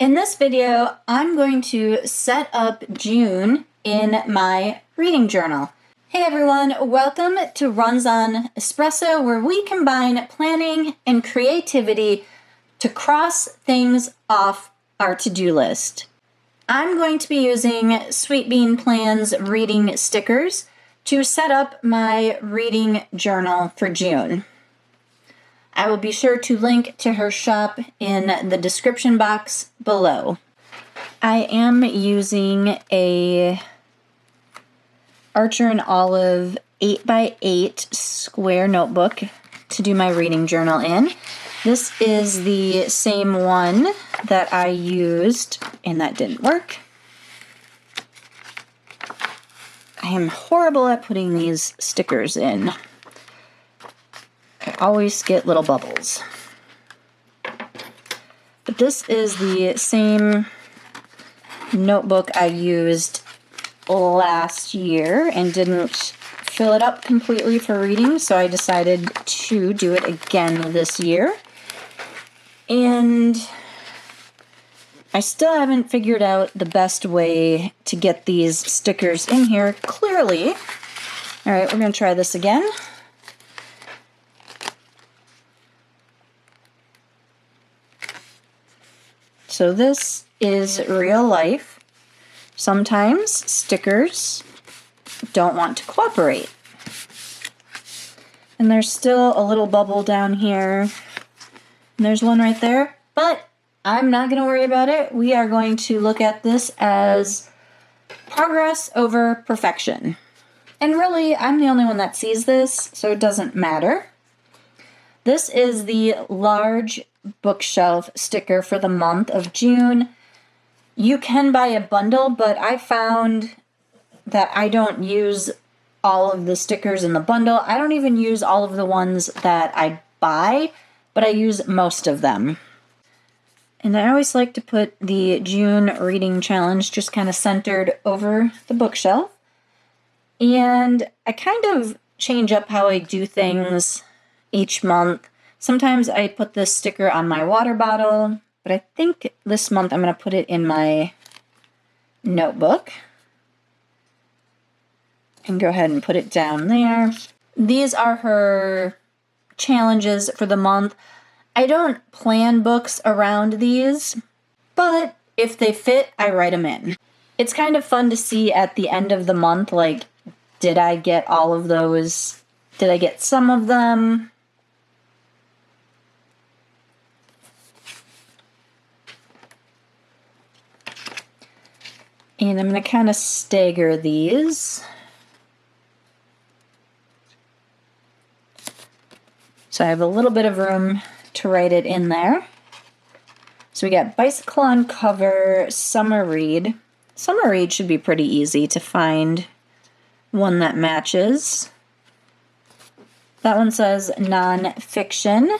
In this video, I'm going to set up June in my reading journal. Hey everyone, welcome to Runs on Espresso, where we combine planning and creativity to cross things off our to-do list. I'm going to be using Sweet Bean Plan's reading stickers to set up my reading journal for June. I will be sure to link to her shop in the description box below. I am using a Archer and Olive 8x8 square notebook to do my reading journal in. This is the same one that I used, and that didn't work. I am horrible at putting these stickers in. I always get little bubbles. But this is the same notebook I used last year and didn't fill it up completely for reading, so I decided to do it again this year. And I still haven't figured out the best way to get these stickers in here clearly. All right, we're going to try this again. So this is real life. Sometimes stickers don't want to cooperate. And there's still a little bubble down here. And there's one right there. But I'm not going to worry about it. We are going to look at this as progress over perfection. And really, I'm the only one that sees this, so it doesn't matter. This is the large bookshelf sticker for the month of June. You can buy a bundle, but I found that I don't use all of the stickers in the bundle. I don't even use all of the ones that I buy, but I use most of them. And I always like to put the June reading challenge just kind of centered over the bookshelf. And I kind of change up how I do things each month. Sometimes I put this sticker on my water bottle, but I think this month I'm going to put it in my notebook. And go ahead and put it down there. These are her challenges for the month. I don't plan books around these, but if they fit, I write them in. It's kind of fun to see at the end of the month, like, did I get all of those? Did I get some of them? And I'm going to kind of stagger these. So I have a little bit of room to write it in there. So we got Bicycle on Cover, Summer Read. Summer Read should be pretty easy to find one that matches. That one says nonfiction.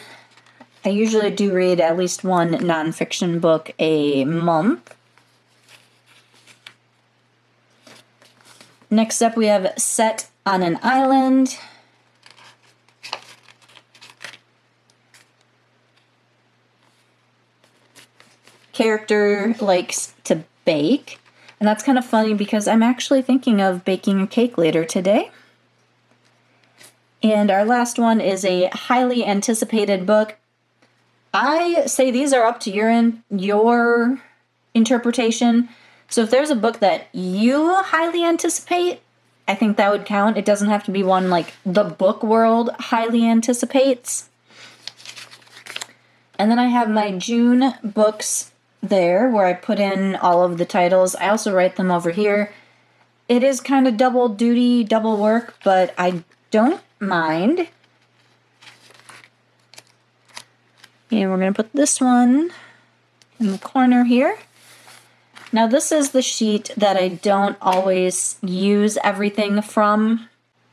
I usually do read at least one nonfiction book a month. Next up, we have Set on an Island. Character likes to bake. And that's kind of funny because I'm actually thinking of baking a cake later today. And our last one is a highly anticipated book. I say these are up to your interpretation. So if there's a book that you highly anticipate, I think that would count. It doesn't have to be one like the book world highly anticipates. And then I have my June books there where I put in all of the titles. I also write them over here. It is kind of double duty, double work, but I don't mind. And we're going to put this one in the corner here. Now this is the sheet that I don't always use everything from.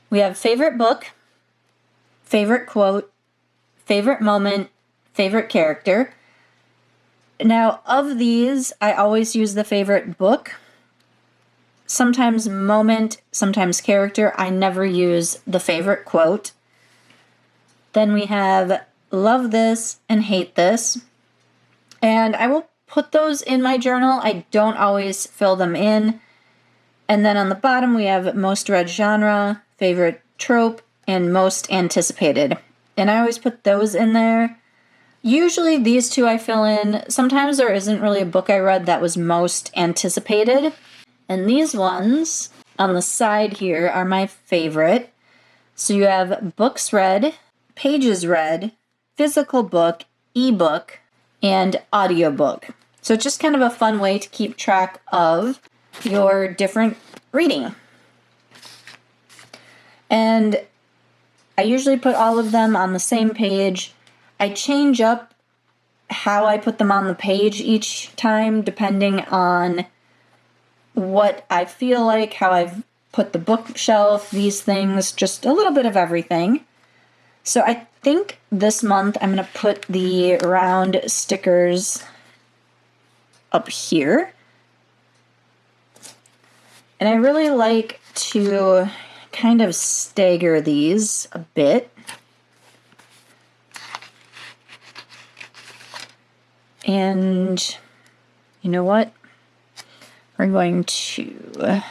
We have favorite book, favorite quote, favorite moment, favorite character. Now of these, I always use the favorite book. Sometimes moment, sometimes character. I never use the favorite quote. Then we have love this and hate this. And I will put those in my journal. I don't always fill them in. And then on the bottom, we have most read genre, favorite trope, and most anticipated. And I always put those in there. Usually these two I fill in. Sometimes there isn't really a book I read that was most anticipated. And these ones on the side here are my favorite. So you have books read, pages read, physical book, ebook, and audiobook. So it's just kind of a fun way to keep track of your different reading. And I usually put all of them on the same page. I change up how I put them on the page each time depending on what I feel like, how I've put the bookshelf, these things, just a little bit of everything. So I think this month I'm going to put the round stickers up here. And I really like to kind of stagger these a bit. And you know what? We're going to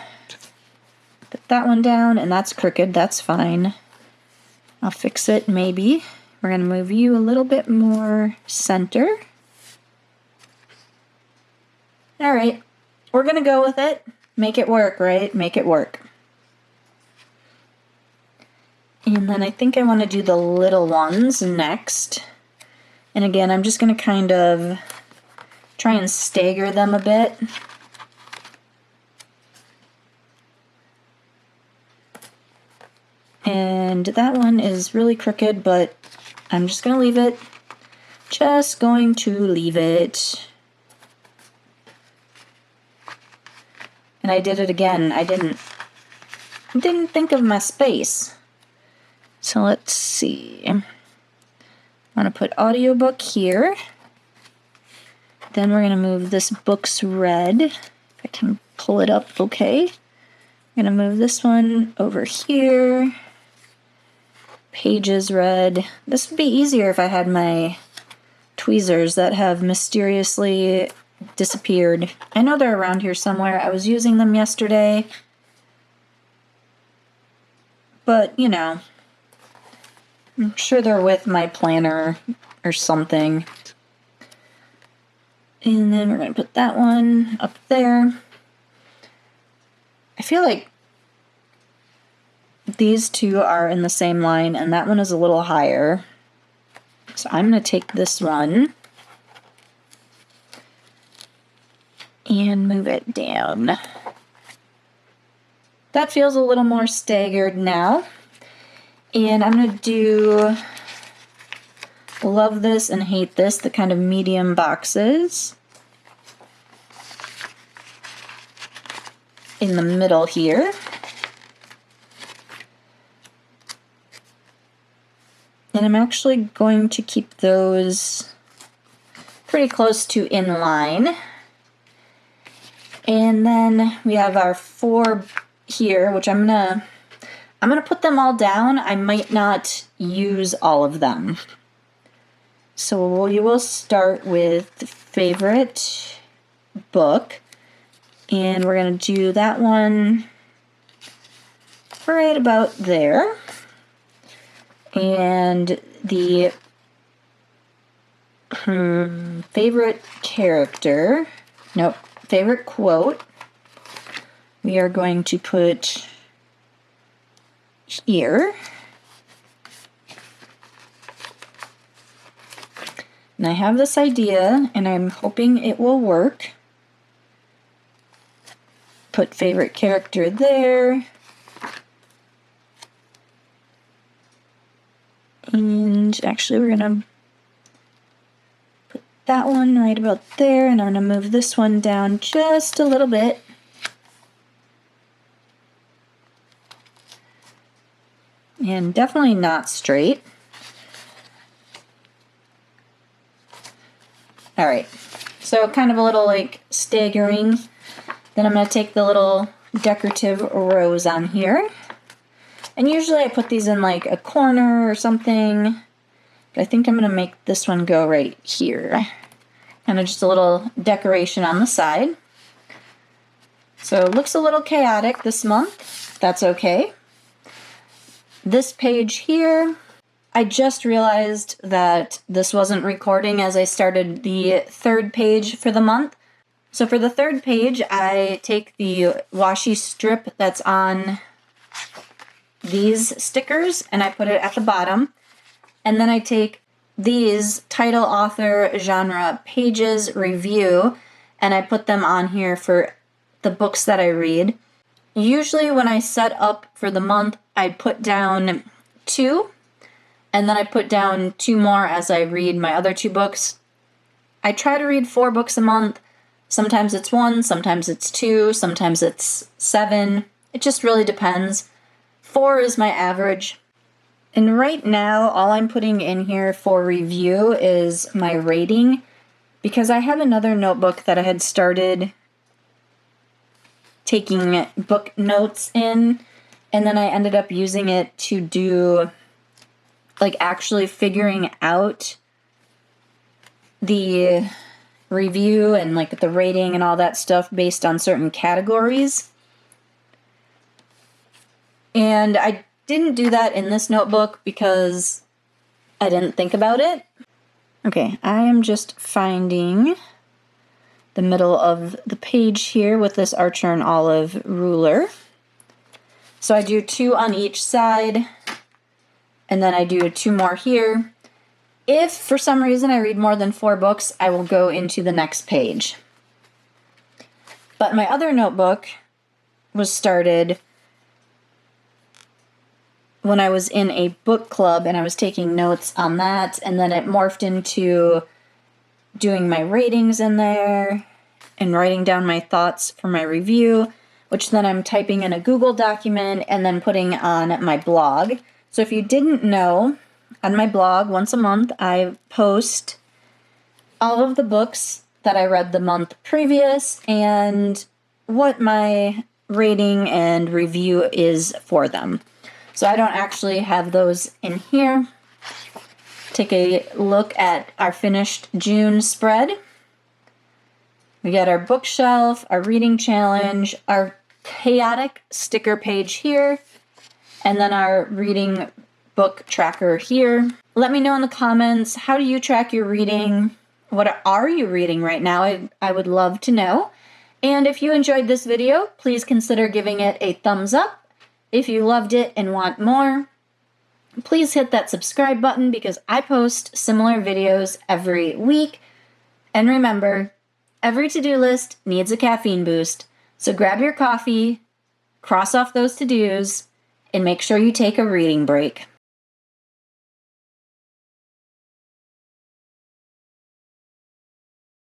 put that one down, and that's crooked. That's fine. I'll fix it, maybe. We're going to move you a little bit more center. All right. We're going to go with it. Make it work, right? Make it work. And then I think I want to do the little ones next. And again, I'm just going to kind of try and stagger them a bit. And that one is really crooked, but I'm just going to leave it. Just going to leave it. And I did it again. I didn't think of my space. So let's see. I'm going to put audiobook here. Then we're going to move this books read. If I can pull it up, okay. I'm going to move this one over here. Pages read. This would be easier if I had my tweezers that have mysteriously disappeared. I know they're around here somewhere. I was using them yesterday. But, you know, I'm sure they're with my planner or something. And then we're going to put that one up there. I feel like these two are in the same line, and that one is a little higher. So I'm going to take this one and move it down. That feels a little more staggered now. And I'm going to do love this and hate this, the kind of medium boxes in the middle here. And I'm actually going to keep those pretty close to in line. And then we have our 4 here, which I'm gonna put them all down. I might not use all of them. So you will start with favorite book. And we're going to do that one right about there. And the favorite character, nope, favorite quote, we are going to put here. And I have this idea, and I'm hoping it will work. Put favorite character there. And actually we're going to put that one right about there, and I'm going to move this one down just a little bit. And definitely not straight. All right, so kind of a little like staggering. Then I'm going to take the little decorative rose on here. And usually I put these in like a corner or something. But I think I'm going to make this one go right here. Kind of just a little decoration on the side. So it looks a little chaotic this month. That's okay. This page here, I just realized that this wasn't recording as I started the third page for the month. So for the third page, I take the washi strip that's on these stickers and I put it at the bottom. And then I take these title, author, genre, pages, review, and I put them on here for the books that I read. Usually when I set up for the month, I put down 2, and then I put down 2 more as I read my other 2 books. I try to read 4 books a month. Sometimes it's 1, sometimes it's 2, sometimes it's 7. It just really depends. 4 is my average. And right now, all I'm putting in here for review is my rating, because I have another notebook that I had started taking book notes in, and then I ended up using it to do, like, actually figuring out the review and, like, the rating and all that stuff based on certain categories. And I didn't do that in this notebook because I didn't think about it. Okay, I am just finding the middle of the page here with this Archer and Olive ruler. So I do 2 on each side, and then I do 2 more here. If for some reason I read more than 4 books, I will go into the next page. But my other notebook was started when I was in a book club and I was taking notes on that, and then it morphed into doing my ratings in there and writing down my thoughts for my review, which then I'm typing in a Google document and then putting on my blog. So if you didn't know, on my blog once a month I post all of the books that I read the month previous and what my rating and review is for them. So I don't actually have those in here. Take a look at our finished June spread. We got our bookshelf, our reading challenge, our chaotic sticker page here, and then our reading book tracker here. Let me know in the comments, how do you track your reading? What are you reading right now? I would love to know. And if you enjoyed this video, please consider giving it a thumbs up. If you loved it and want more, please hit that subscribe button because I post similar videos every week. And remember, every to-do list needs a caffeine boost. So grab your coffee, cross off those to-dos, and make sure you take a reading break.